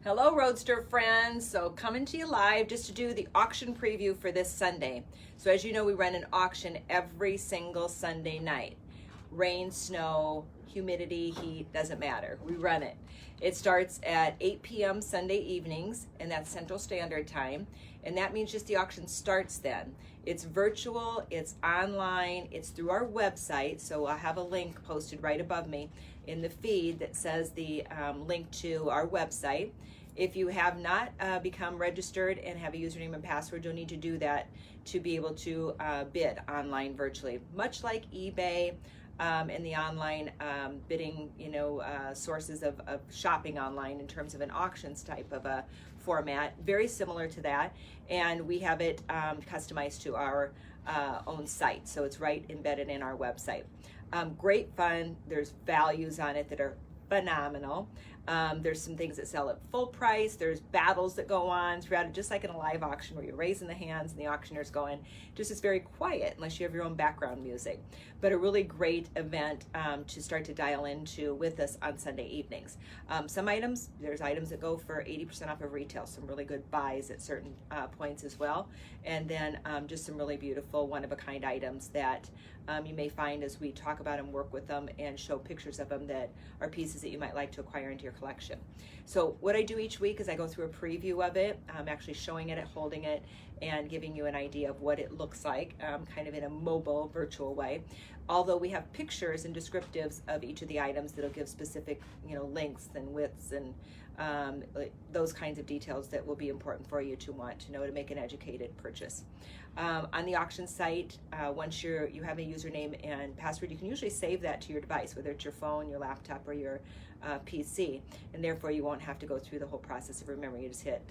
Hello, Roadster friends. So coming to you live just to do the auction preview for this Sunday. So as you know, we run an auction every single Sunday night. Rain, snow, humidity, heat, doesn't matter. We run it. It starts at 8 p.m. Sunday evenings, and that's Central Standard Time. And that means just the auction starts then. It's virtual, it's online, it's through our website. So I'll have a link posted right above me in the feed that says the link to our website. If you have not become registered and have a username and password, you'll need to do that to be able to bid online virtually. Much like eBay and the online bidding, sources of shopping online in terms of an auctions type of a format, very similar to that. And we have it customized to our own site. So it's right embedded in our website. Great fun. There's values on it that are phenomenal. There's some things that sell at full price. There's battles that go on throughout it, just like in a live auction where you're raising the hands and the auctioneer's going. Just is very quiet unless you have your own background music. But a really great event to start to dial into with us on Sunday evenings. There's items that go for 80% off of retail, some really good buys at certain points as well. And then just some really beautiful one-of-a-kind items that you may find as we talk about them, work with them, and show pictures of them that are pieces that you might like to acquire into your collection. So what I do each week is I go through a preview of it, actually showing it, holding it, and giving you an idea of what it looks like, kind of in a mobile, virtual way. Although we have pictures and descriptives of each of the items that'll give specific, lengths and widths and those kinds of details that will be important for you to want to know to make an educated purchase. On the auction site, once you have a username and password, you can usually save that to your device, whether it's your phone, your laptop, or your PC, and therefore you won't have to go through the whole process of remembering. You just hit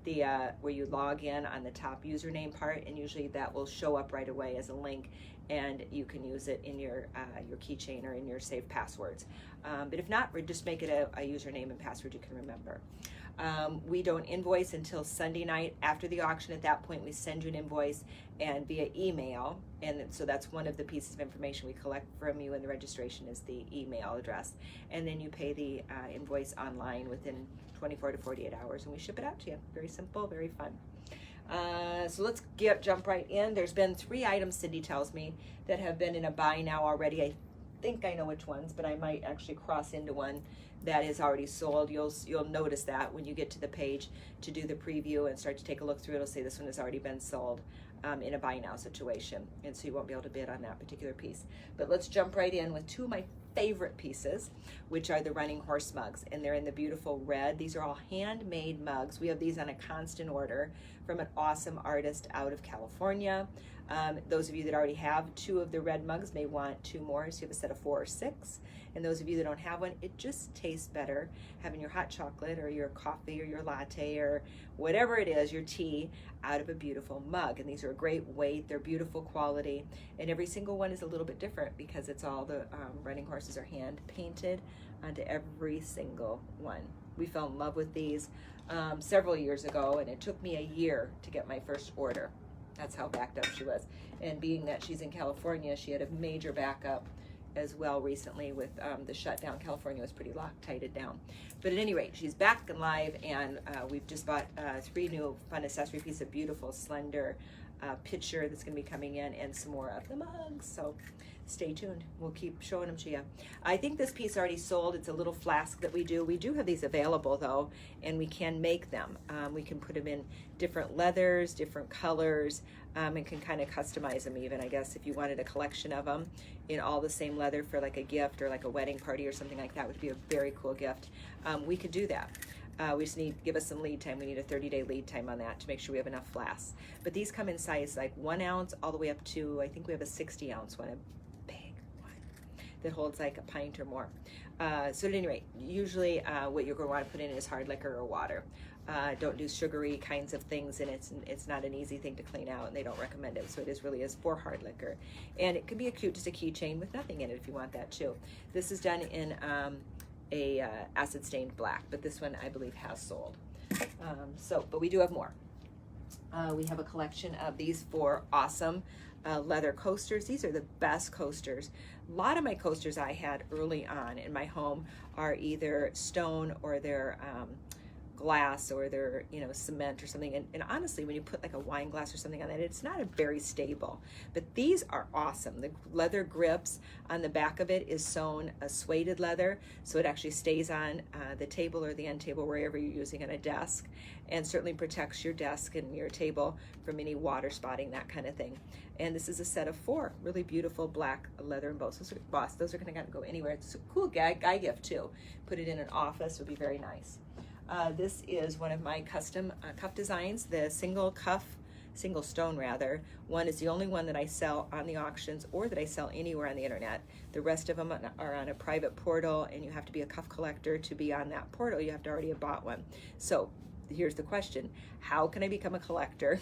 the where you log in on the top username part, and usually that will show up right away as a link, and you can use it in your keychain or in your saved passwords. But if not, just make it a username and password you can remember. We don't invoice until Sunday night after the auction. At that point, we send you an invoice and via email, and so that's one of the pieces of information we collect from you in the registration is the email address, and then you pay the invoice online within 24 to 48 hours, and we ship it out to you. Very simple, very fun. So let's jump right in. There's been 3 items, Cindy tells me, that have been in a buy now already. I think I know which ones, but I might actually cross into one that is already sold. You'll notice that when you get to the page to do the preview and start to take a look through, it'll say this one has already been sold in a buy now situation, and so you won't be able to bid on that particular piece. But let's jump right in with 2 of my favorite pieces, which are the running horse mugs, and they're in the beautiful red. These are all handmade mugs. We have these on a constant order from an awesome artist out of California. Those of you that already have 2 of the red mugs may want 2 more, so you have a set of 4 or 6. And those of you that don't have one, it just tastes better having your hot chocolate or your coffee or your latte or whatever it is, your tea, out of a beautiful mug. And these are a great weight, they're beautiful quality, and every single one is a little bit different because it's all the running horses are hand painted onto every single one. We fell in love with these several years ago, and it took me a year to get my first order. That's how backed up she was. And being that she's in California, she had a major backup as well recently with the shutdown. California was pretty loctited down. But at any rate, she's back and live, and we've just bought 3 new fun accessory pieces, a beautiful slender pitcher that's going to be coming in, and some more of the mugs. So stay tuned. We'll keep showing them to you. I think this piece already sold. It's a little flask that we do. We do have these available though, and we can make them. We can put them in different leathers, different colors, and can kind of customize them even, I guess, if you wanted a collection of them in all the same leather for like a gift or like a wedding party or something like that would be a very cool gift. We could do that. We just give us some lead time. We need a 30-day lead time on that to make sure we have enough flasks. But these come in size like 1 ounce all the way up to, I think we have a 60-ounce one, a big one that holds like a pint or more. So at any rate, usually what you're going to want to put in is hard liquor or water. Don't do sugary kinds of things, and it's not an easy thing to clean out, and they don't recommend it. So it really is for hard liquor. And it could be just a keychain with nothing in it if you want that too. This is done in a acid stained black, but this one I believe has sold. But we do have more. We have a collection of these 4 awesome leather coasters. These are the best coasters. A lot of my coasters I had early on in my home are either stone or they're glass or they're, you know, cement or something. And honestly, when you put like a wine glass or something on that, it's not a very stable. But these are awesome. The leather grips on the back of it is sewn a suede leather, so it actually stays on the table or the end table, wherever you're using on a desk, and certainly protects your desk and your table from any water spotting, that kind of thing. And this is a set of 4 really beautiful black leather embossed. Those are going to go anywhere. It's a cool guy gift too. Put it in an office would be very nice. This is one of my custom cuff designs, the single stone rather. One is the only one that I sell on the auctions or that I sell anywhere on the internet. The rest of them are on a private portal, and you have to be a cuff collector to be on that portal. You have to already have bought one. So here's the question: how can I become a collector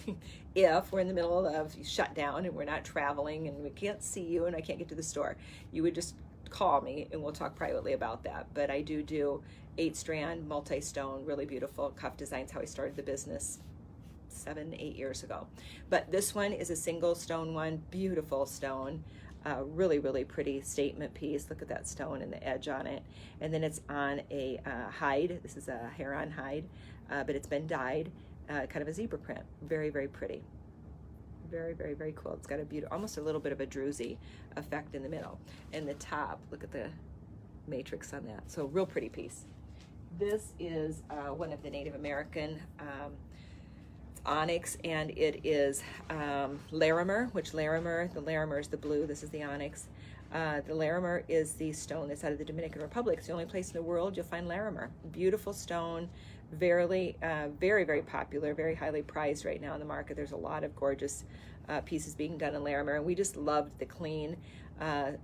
if we're in the middle of shutdown and we're not traveling and we can't see you and I can't get to the store? You would just call me and we'll talk privately about that. But I do 8-strand multi-stone, really beautiful cuff designs. How I started the business 7-8 years ago. But this one is a single stone one, beautiful stone, really pretty statement piece. Look at that stone and the edge on it. And then it's on a hide. This is a heron hide, but it's been dyed kind of a zebra print. Very pretty. Very cool. It's got a beautiful, almost a little bit of a druzy effect in the middle. And the top, look at the matrix on that. So real pretty piece. This is one of the Native American onyx, and it is Larimer, the Larimer is the blue, this is the onyx. The Larimer is the stone that's out of the Dominican Republic. It's the only place in the world you'll find Larimer. Beautiful stone, very popular, very highly prized right now in the market. There's a lot of gorgeous pieces being done in Larimer, and we just loved the clean,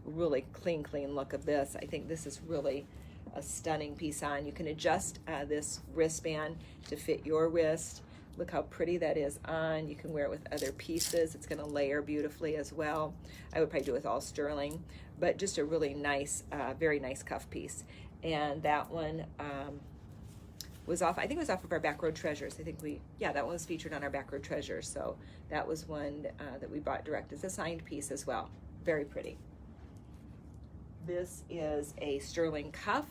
really clean look of this. I think this is really a stunning piece on. You can adjust this wristband to fit your wrist. Look how pretty that is on. You can wear it with other pieces. It's going to layer beautifully as well. I would probably do it with all sterling, but just a really nice, very nice cuff piece. And that one was off, I think it was off of our Backroad Treasures. I think that one was featured on our Backroad Treasures. So that was one that we bought direct as a signed piece as well. Very pretty. This is a sterling cuff.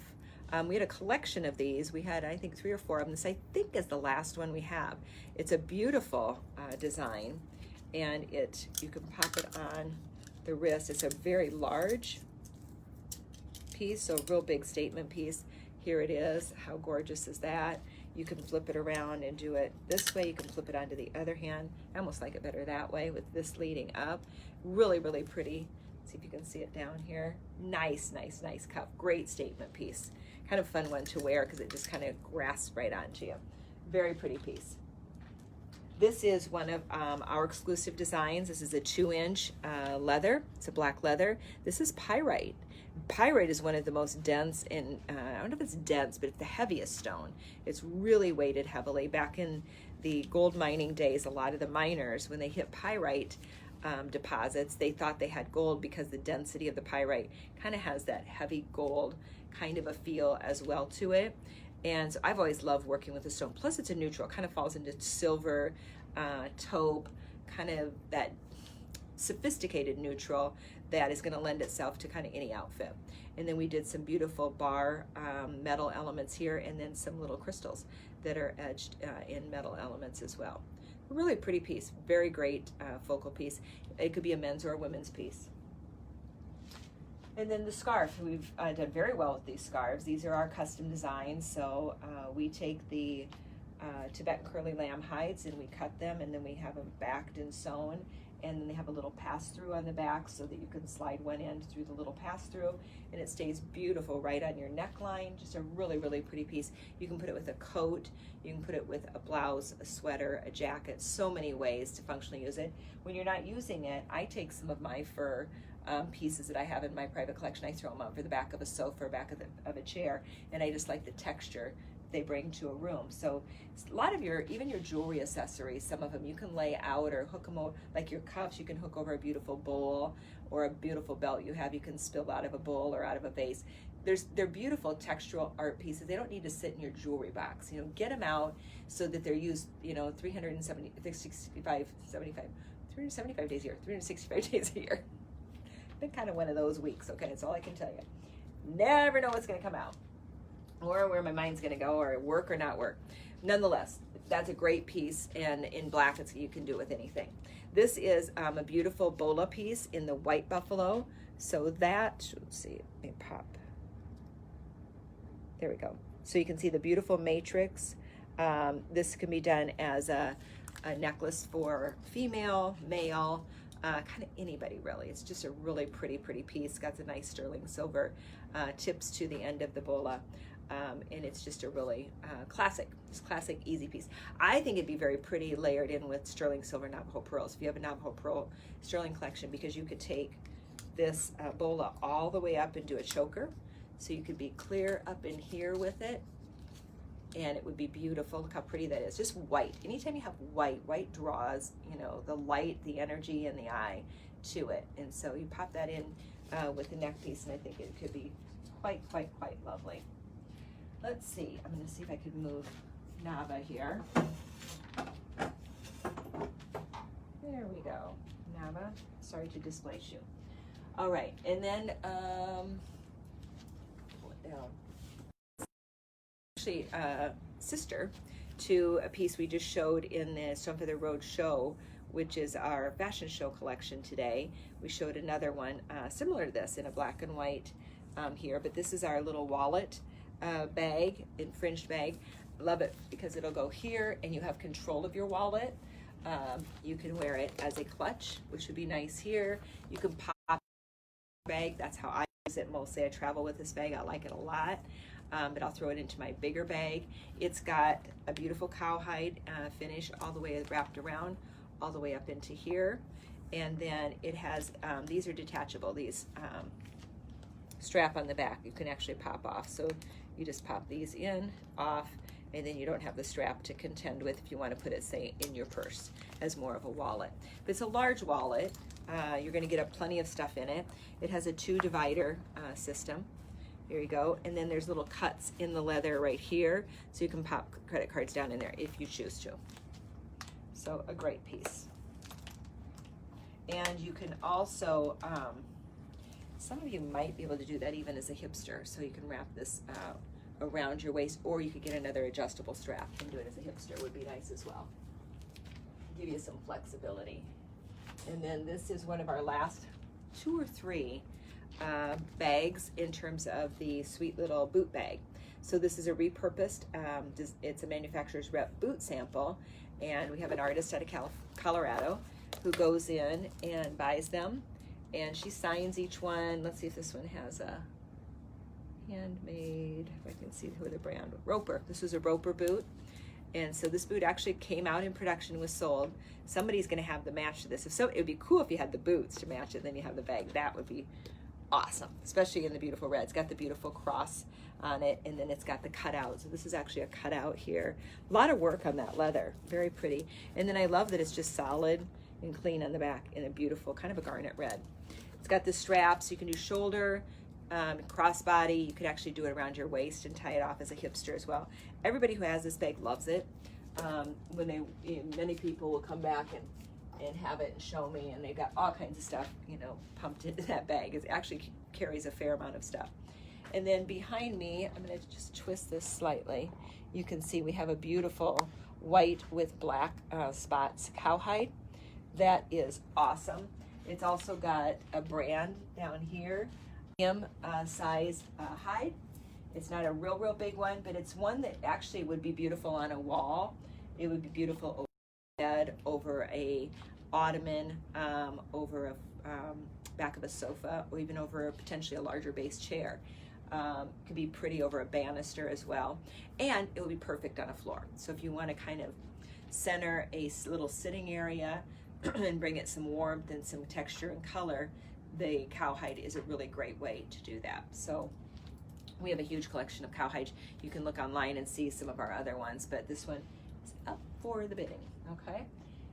We had a collection of these. We had, I think, 3 or 4 of them. This, I think, is the last one we have. It's a beautiful design, and you can pop it on the wrist. It's a very large piece, so a real big statement piece. Here it is. How gorgeous is that? You can flip it around and do it this way. You can flip it onto the other hand. I almost like it better that way with this leading up. Really pretty. See if you can see it down here. Nice cuff. Great statement piece. Kind of fun one to wear because it just kind of grasps right onto you. Very pretty piece. This is one of our exclusive designs. This is a 2-inch leather. It's a black leather. This is pyrite. Pyrite is one of the most dense and I don't know if it's dense, but it's the heaviest stone. It's really weighted heavily. Back in the gold mining days, a lot of the miners, when they hit pyrite deposits, they thought they had gold because the density of the pyrite kind of has that heavy gold kind of a feel as well to it. And so I've always loved working with the stone. Plus it's a neutral, kind of falls into silver, taupe, kind of that sophisticated neutral that is going to lend itself to kind of any outfit. And then we did some beautiful bar metal elements here, and then some little crystals that are edged in metal elements as well. Really pretty piece, very great focal piece. It could be a men's or a women's piece. And then the scarf, we've done very well with these scarves. These are our custom designs. So we take the Tibetan curly lamb hides and we cut them, and then we have them backed and sewn, and then they have a little pass-through on the back so that you can slide one end through the little pass-through, and it stays beautiful right on your neckline. Just a really pretty piece. You can put it with a coat, you can put it with a blouse, a sweater, a jacket, so many ways to functionally use it. When you're not using it, I take some of my fur pieces that I have in my private collection, I throw them over the back of a sofa or back of a chair, and I just like the texture they bring to a room. So a lot of even your jewelry accessories, some of them you can lay out or hook them over, like your cuffs, you can hook over a beautiful bowl or a beautiful belt you have, you can spill out of a bowl or out of a vase. They're beautiful textural art pieces. They don't need to sit in your jewelry box. You know, get them out so that they're used, 365 days a year, 365 days a year. Been kind of one of those weeks, okay? That's all I can tell you. Never know what's going to come out. or where my mind's gonna go, or work or not work. Nonetheless, that's a great piece, and in black, you can do it with anything. This is a beautiful bola piece in the white buffalo. So that, let's see, let me pop. There we go. So you can see the beautiful matrix. This can be done as a necklace for female, male, kind of anybody really. It's just a really pretty piece. Got the nice sterling silver tips to the end of the bola. And it's just a really classic easy piece. I think it'd be very pretty layered in with sterling silver Navajo pearls. If you have a Navajo pearl sterling collection, because you could take this bola all the way up and do a choker. So you could be clear up in here with it, and it would be beautiful. Look how pretty that is. Just white. Anytime you have white draws, you know, the light, the energy, and the eye to it. And so you pop that in with the neck piece, and I think it could be quite lovely. Let's see. I'm going to see if I could move Nava here. There we go. Nava. Sorry to displace you. All right, and then actually sister to a piece we just showed in the Stone Feather Road show, which is our fashion show collection today. We showed another one similar to this in a black and white here, but this is our little wallet bag, infringed bag. Love it because it'll go here and you have control of your wallet. You can wear it as a clutch, which would be nice here. You can pop bag. That's how I use it mostly. I travel with this bag. I like it a lot, but I'll throw it into my bigger bag. It's got a beautiful cowhide finish all the way wrapped around, all the way up into here, and then it has these are detachable. These strap on the back you can actually pop off, so you just pop these in, off, and then you don't have the strap to contend with if you want to put it, say, in your purse as more of a wallet. But it's a large wallet. You're going to get plenty of stuff in it. It has a 2 divider system. There you go. And then there's little cuts in the leather right here, so you can pop credit cards down in there if you choose to. So a great piece. And you can also, some of you might be able to do that even as a hipster. So you can wrap this around your waist, or you could get another adjustable strap and do it as a hipster. Would be nice as well. Give you some flexibility. And then this is one of our last 2 or 3 bags in terms of the sweet little boot bag. So this is a repurposed, it's a manufacturer's rep boot sample, and we have an artist out of Colorado who goes in and buys them, and she signs each one. Let's see if this one has a handmade, if I can see who the brand, Roper. This was a Roper boot. And so this boot actually came out in production, was sold. Somebody's going to have the match to this. If so, it would be cool if you had the boots to match it, then you have the bag. That would be awesome, especially in the beautiful red. It's got the beautiful cross on it, and then it's got the cutout. So this is actually a cutout here. A lot of work on that leather, very pretty. And then I love that it's just solid and clean on the back in a beautiful kind of a garnet red. It's got the straps. You can do shoulder, crossbody. You could actually do it around your waist and tie it off as a hipster as well. Everybody who has this bag loves it. Many people will come back and have it and show me, and they've got all kinds of stuff, you know, pumped into that bag. It actually carries a fair amount of stuff. And then behind me, I'm going to just twist this slightly. You can see we have a beautiful white with black spots cowhide. That is awesome. It's also got a brand down here, size hide. It's not a real big one, but it's one that actually would be beautiful on a wall. It would be beautiful over a bed, over a ottoman, over a back of a sofa, or even over potentially a larger base chair. Could be pretty over a banister as well, and it would be perfect on a floor. So if you want to kind of center a little sitting area and bring it some warmth and some texture and color, the cowhide is a really great way to do that. So we have a huge collection of cowhide. You can look online and see some of our other ones, but this one is up for the bidding, okay?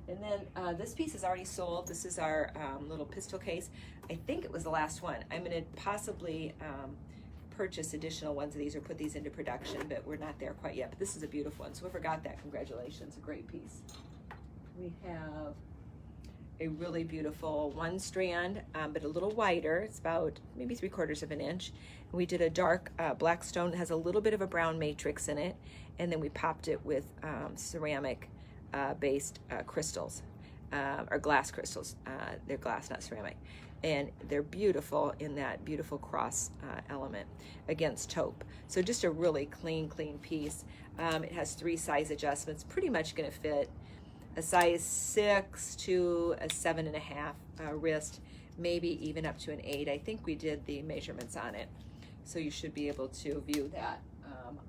And then this piece is already sold. This is our little pistol case. I think it was the last one. I'm gonna possibly purchase additional ones of these or put these into production, but we're not there quite yet. But this is a beautiful one, so whoever got that, congratulations, a great piece. We have a really beautiful one strand, but a little wider. It's about maybe 3/4 of an inch. And we did a dark black stone that has a little bit of a brown matrix in it, and then we popped it with ceramic based crystals, or glass crystals. They're glass, not ceramic. And they're beautiful in that beautiful cross element against taupe. So just a really clean piece. It has 3 size adjustments, pretty much gonna fit a size 6 to a 7.5 wrist, maybe even up to an 8. I think we did the measurements on it. So you should be able to view that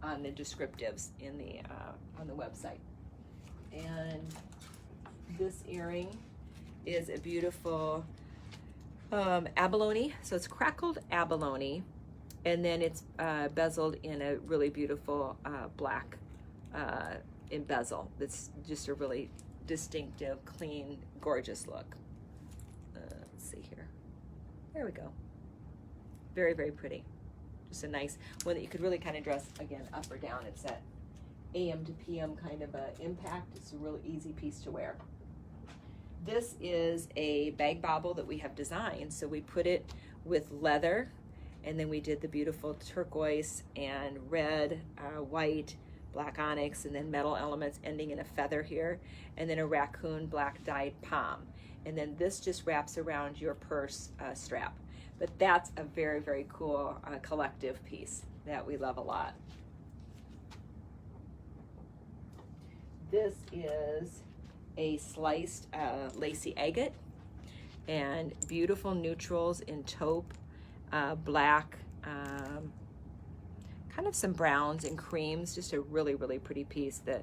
on the descriptives in the on the website. And this earring is a beautiful abalone. So it's crackled abalone, and then it's bezeled in a really beautiful black bezel. That's just a really distinctive, clean, gorgeous look. Let's see here. There we go. Very, very pretty. Just a nice one that you could really kind of dress, again, up or down. It's that AM to PM kind of a impact. It's a really easy piece to wear. This is a bag bauble that we have designed. So we put it with leather, and then we did the beautiful turquoise and red, white, black onyx, and then metal elements ending in a feather here, and then a raccoon black dyed palm. And then this just wraps around your purse strap. But that's a very, very cool collective piece that we love a lot. This is a sliced lacy agate, and beautiful neutrals in taupe, black, kind of some browns and creams. Just a really, really pretty piece. The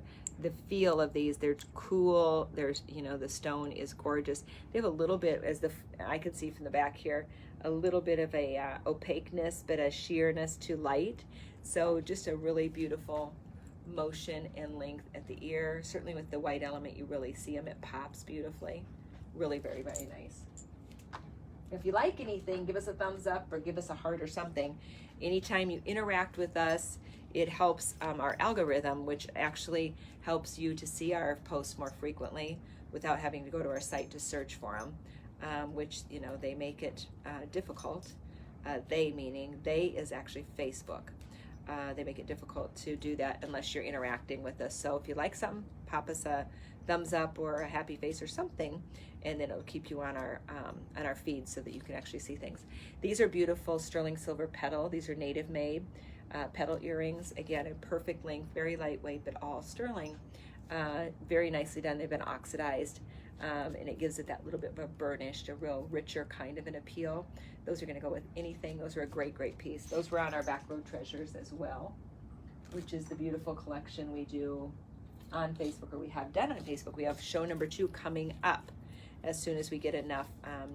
feel of these, they're cool. There's, you know, the stone is gorgeous. They have a little bit, as I can see from the back here, a little bit of a opaqueness, but a sheerness to light. So just a really beautiful motion and length at the ear. Certainly with the white element, you really see them. It pops beautifully. Really very, very nice. If you like anything, give us a thumbs up or give us a heart or something. Anytime you interact with us, it helps our algorithm, which actually helps you to see our posts more frequently without having to go to our site to search for them, which, you know, they make it difficult. They, meaning they, is actually Facebook. They make it difficult to do that unless you're interacting with us. So if you like something, pop us a thumbs up or a happy face or something, and then it'll keep you on our feed so that you can actually see things. These are beautiful sterling silver petal. These are native made petal earrings. Again, a perfect length, very lightweight, but all sterling. Very nicely done. They've been oxidized, and it gives it that little bit of a burnished, a real richer kind of an appeal. Those are going to go with anything. Those are a great, great piece. Those were on our Back Road Treasures as well, which is the beautiful collection we do on Facebook, or we have done on Facebook. We have show number 2 coming up as soon as we get enough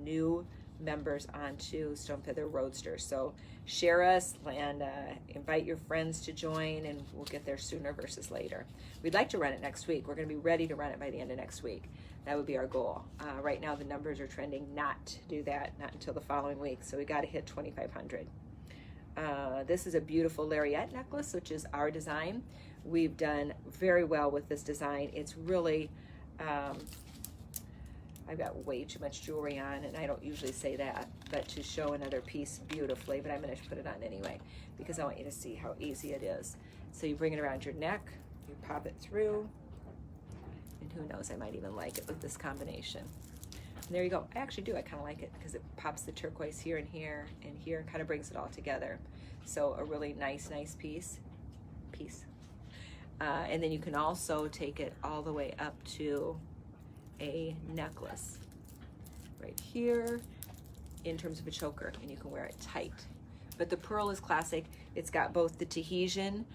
new members onto Stone Feather Roadster. So share us and invite your friends to join, and we'll get there sooner versus later. We'd like to run it next week. We're going to be ready to run it by the end of next week. That would be our goal. Right now the numbers are trending not to do that, not until the following week. So we got to hit 2,500. This is a beautiful lariat necklace, which is our design. We've done very well with this design. It's really, I've got way too much jewelry on, and I don't usually say that, but to show another piece beautifully, but I'm going to put it on anyway because I want you to see how easy it is. So you bring it around your neck, you pop it through, and who knows, I might even like it with this combination. And there you go. I actually do. I kind of like it because it pops the turquoise here and here and here, and kind of brings it all together. So a really nice, nice piece. And then you can also take it all the way up to a necklace right here in terms of a choker, and you can wear it tight. But the pearl is classic. It's got both the Tahitian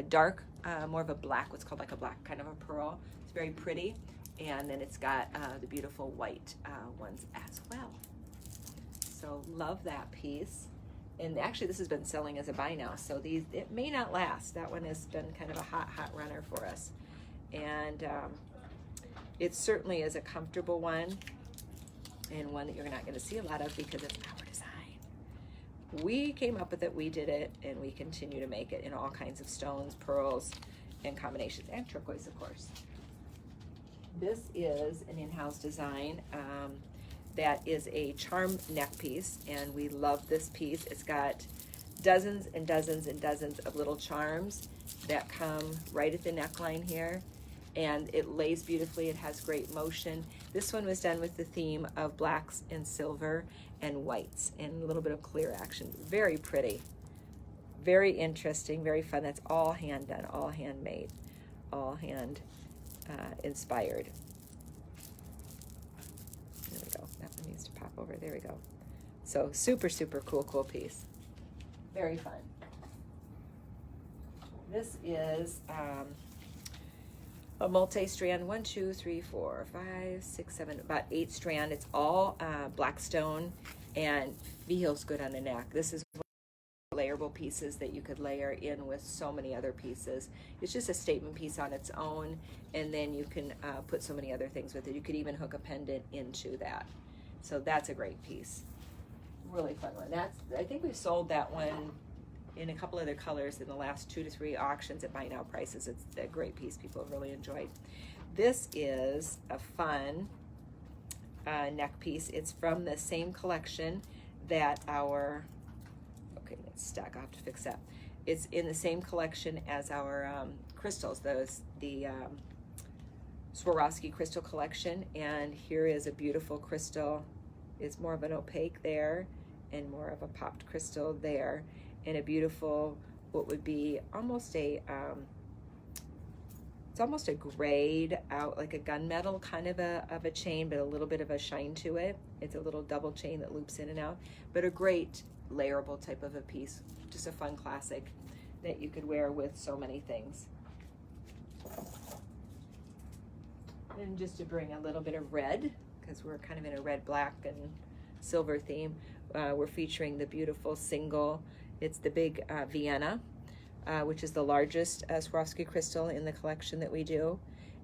dark, more of a black, what's called like a black kind of a pearl. It's very pretty. And then it's got the beautiful white ones as well. So love that piece. And actually this has been selling as a buy now, so these, it may not last. That one has been kind of a hot runner for us. And it certainly is a comfortable one, and one that you're not going to see a lot of because it's our design. We came up with it, we did it, and we continue to make it in all kinds of stones, pearls, and combinations, and turquoise, of course. This is an in-house design. That is a charm neck piece, and we love this piece. It's got dozens and dozens and dozens of little charms that come right at the neckline here, and it lays beautifully. It has great motion. This one was done with the theme of blacks and silver and whites and a little bit of clear action. Very pretty, very interesting, very fun. That's all hand done, all handmade, all hand inspired. There we go. That one needs to pop over. There we go. So super, super cool piece. Very fun. This is a multi-strand, 1, 2, 3, 4, 5, 6, 7, about 8 strand. It's all black stone and feels good on the neck. This is layerable pieces that you could layer in with so many other pieces. It's just a statement piece on its own, and then you can put so many other things with it. You could even hook a pendant into that. So that's a great piece. Really fun one. I think we've sold that one in a couple other colors in the last 2 to 3 auctions at buy now prices. It's a great piece people have really enjoyed. This is a fun neck piece. It's from the same collection that our, okay, it's stuck, I'll have to fix that. It's in the same collection as our crystals, the Swarovski crystal collection, and here is a beautiful crystal. It's more of an opaque there and more of a popped crystal there, and a beautiful, what would be almost a, it's almost a grayed out, like a gunmetal kind of a chain, but a little bit of a shine to it. It's a little double chain that loops in and out, but a great layerable type of a piece. Just a fun classic that you could wear with so many things. And just to bring a little bit of red, because we're kind of in a red, black, and silver theme, we're featuring the beautiful single. It's the big Vienna, which is the largest Swarovski crystal in the collection that we do.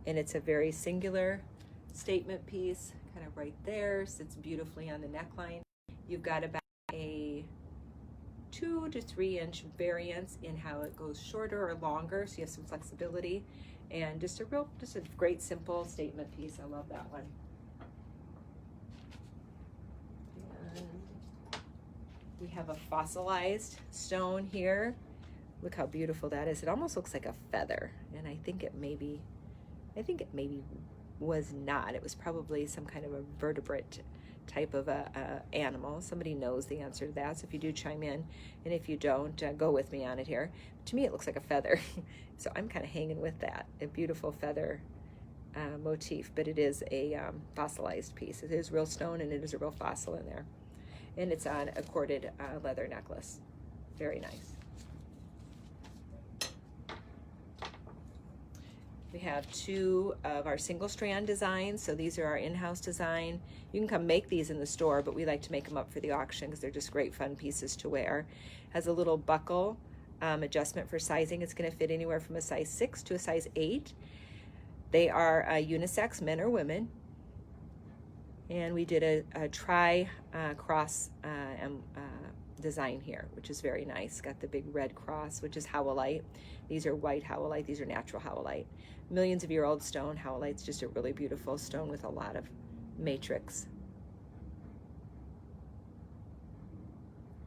And it's a very singular statement piece, kind of right there, sits beautifully on the neckline. You've got about a 2 to 3 inch variance in how it goes shorter or longer, so you have some flexibility. And just a great simple statement piece. I love that one. And we have a fossilized stone here. Look how beautiful that is. It almost looks like a feather, and I think it maybe was not. It was probably some kind of a vertebrate type of a animal. Somebody knows the answer to that, so if you do, chime in, and if you don't, go with me on it here. To me, it looks like a feather, so I'm kind of hanging with that. A beautiful feather motif, but it is a fossilized piece. It is real stone, and it is a real fossil in there, and it's on a corded leather necklace. Very nice. We have 2 of our single strand designs. So these are our in-house design. You can come make these in the store, but we like to make them up for the auction because they're just great fun pieces to wear. Has a little buckle adjustment for sizing. It's going to fit anywhere from a size 6 to a size 8. They are unisex, men or women. And we did a cross design here, which is very nice. Got the big red cross, which is howlite. These are white howlite. These are natural howlite. Millions of year old stone. Howlite's just a really beautiful stone with a lot of matrix.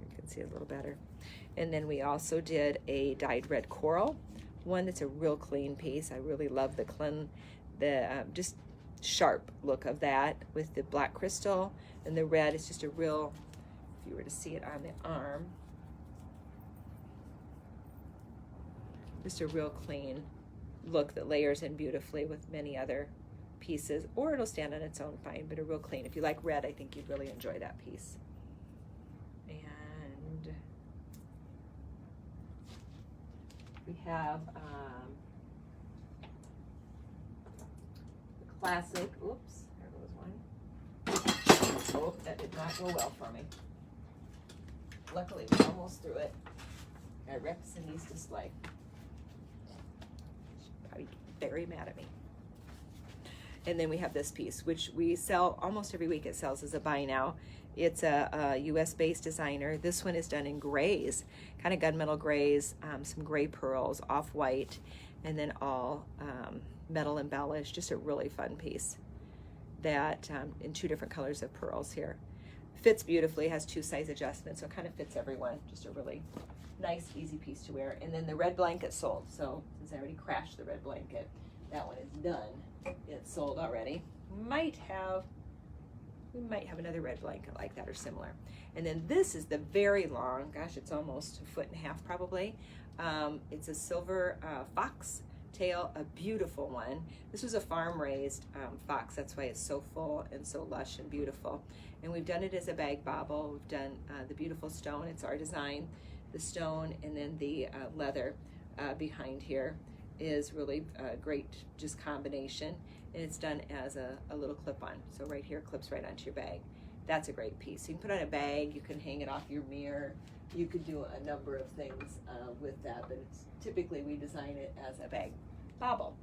You can see it a little better. And then we also did a dyed red coral one that's a real clean piece. I really love the just sharp look of that with the black crystal, and the red is just a real, if you were to see it on the arm, just a real clean look that layers in beautifully with many other pieces, or it'll stand on its own fine, but a real clean. If you like red, I think you'd really enjoy that piece. And we have the classic, oops, there goes one. Oh, that did not go well for me. Luckily, we almost threw it at Rex Cindy's display. She'd probably get very mad at me. And then we have this piece, which we sell almost every week. It sells as a buy now. It's a US-based designer. This one is done in grays, kind of gunmetal grays, some gray pearls, off-white, and then all metal embellished. Just a really fun piece that in 2 different colors of pearls here. Fits beautifully, has 2 size adjustments, so it kind of fits everyone. Just a really nice, easy piece to wear. And then the red blanket sold. So since I already crashed the red blanket, that one is done. It's sold already. We might have another red blanket like that or similar. And then this is the very long, gosh, it's almost 1.5 feet probably. It's a silver fox tail, a beautiful one. This was a farm-raised fox. That's why it's so full and so lush and beautiful. And we've done it as a bag bauble. We've done the beautiful stone. It's our design. The stone and then the leather behind here is really a great just combination. And it's done as a little clip-on. So right here clips right onto your bag. That's a great piece. You can put on a bag. You can hang it off your mirror. You could do a number of things with that, but it's typically we design it as a bag bauble.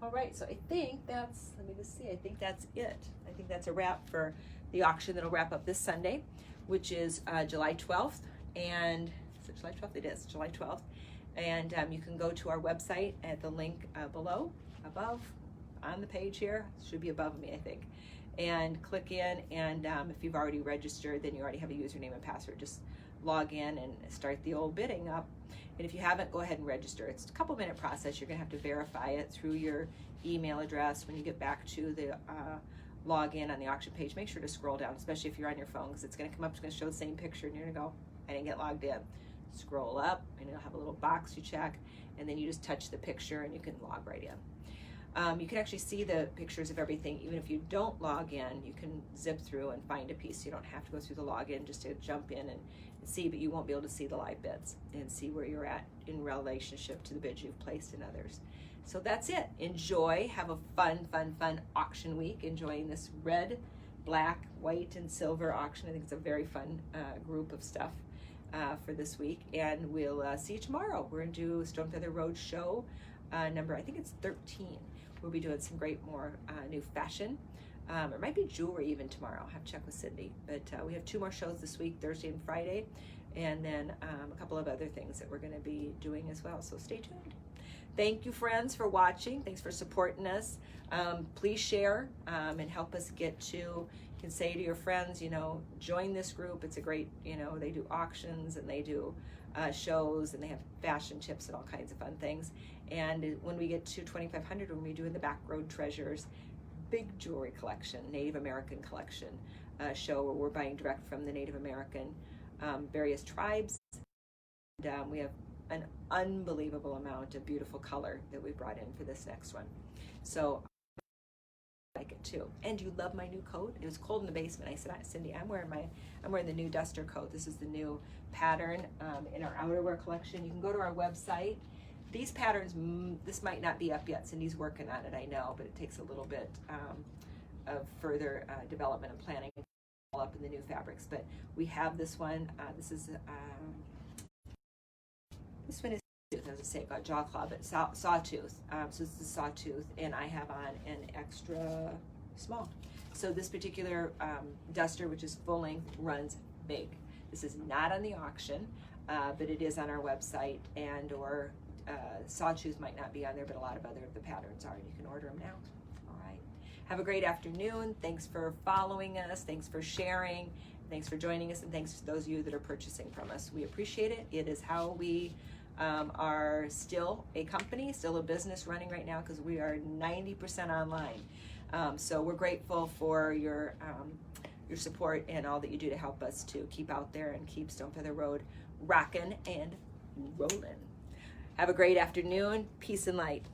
All right, so I think that's, let me just see, I think that's it. I think that's a wrap for the auction that'll wrap up this Sunday, which is July 12th. And is it July 12th? It is, July 12th. And you can go to our website at the link below, above, on the page here. It should be above me, I think. And click in, and if you've already registered, then you already have a username and password. Just log in and start the old bidding up. And if you haven't, go ahead and register. It's a couple-minute process. You're gonna have to verify it through your email address. When you get back to the login on the auction page, make sure to scroll down, especially if you're on your phone, because it's gonna come up, it's gonna show the same picture, and you're gonna go, I didn't get logged in. Scroll up, and it'll have a little box you check, and then you just touch the picture, and you can log right in. You can actually see the pictures of everything. Even if you don't log in, you can zip through and find a piece. You don't have to go through the login just to jump in and see, but you won't be able to see the live bids and see where you're at in relationship to the bids you've placed in others. So that's it. Enjoy. Have a fun, fun, fun auction week. Enjoying this red, black, white, and silver auction. I think it's a very fun group of stuff for this week. And we'll see you tomorrow. We're going to do Stone Feather Road show number, I think it's 13. We'll be doing some great more new fashion. It might be jewelry even tomorrow. I'll have to check with Cindy. But we have 2 more shows this week, Thursday and Friday, and then a couple of other things that we're going to be doing as well. So stay tuned. Thank you, friends, for watching. Thanks for supporting us. Please share and help us get to, you can say to your friends, you know, join this group. It's a great, you know, they do auctions and they do shows and they have fashion tips and all kinds of fun things. And when we get to 2,500, when we do in the Back Road Treasures, big jewelry collection, Native American collection show where we're buying direct from the Native American various tribes. And we have an unbelievable amount of beautiful color that we brought in for this next one. So I like it too. And you love my new coat? It was cold in the basement. I said, Cindy, I'm wearing the new duster coat. This is the new pattern in our outerwear collection. You can go to our website. These patterns, this might not be up yet. Cindy's working on it, I know, but it takes a little bit of further development and planning all up in the new fabrics. But we have this one. This one is, as I say, got jaw claw, but sawtooth. So this is sawtooth, and I have on an extra small. So this particular duster, which is full length, runs big. This is not on the auction, but it is on our website, and or sawtooth might not be on there, but a lot of other of the patterns are, and you can order them now. All right. Have a great afternoon. Thanks for following us. Thanks for sharing. Thanks for joining us, and thanks to those of you that are purchasing from us. We appreciate it. It is how we are still a company, still a business running right now, because we are 90% online. So we're grateful for your support and all that you do to help us to keep out there and keep Stone Feather Road rocking and rolling. Have a great afternoon. Peace and light.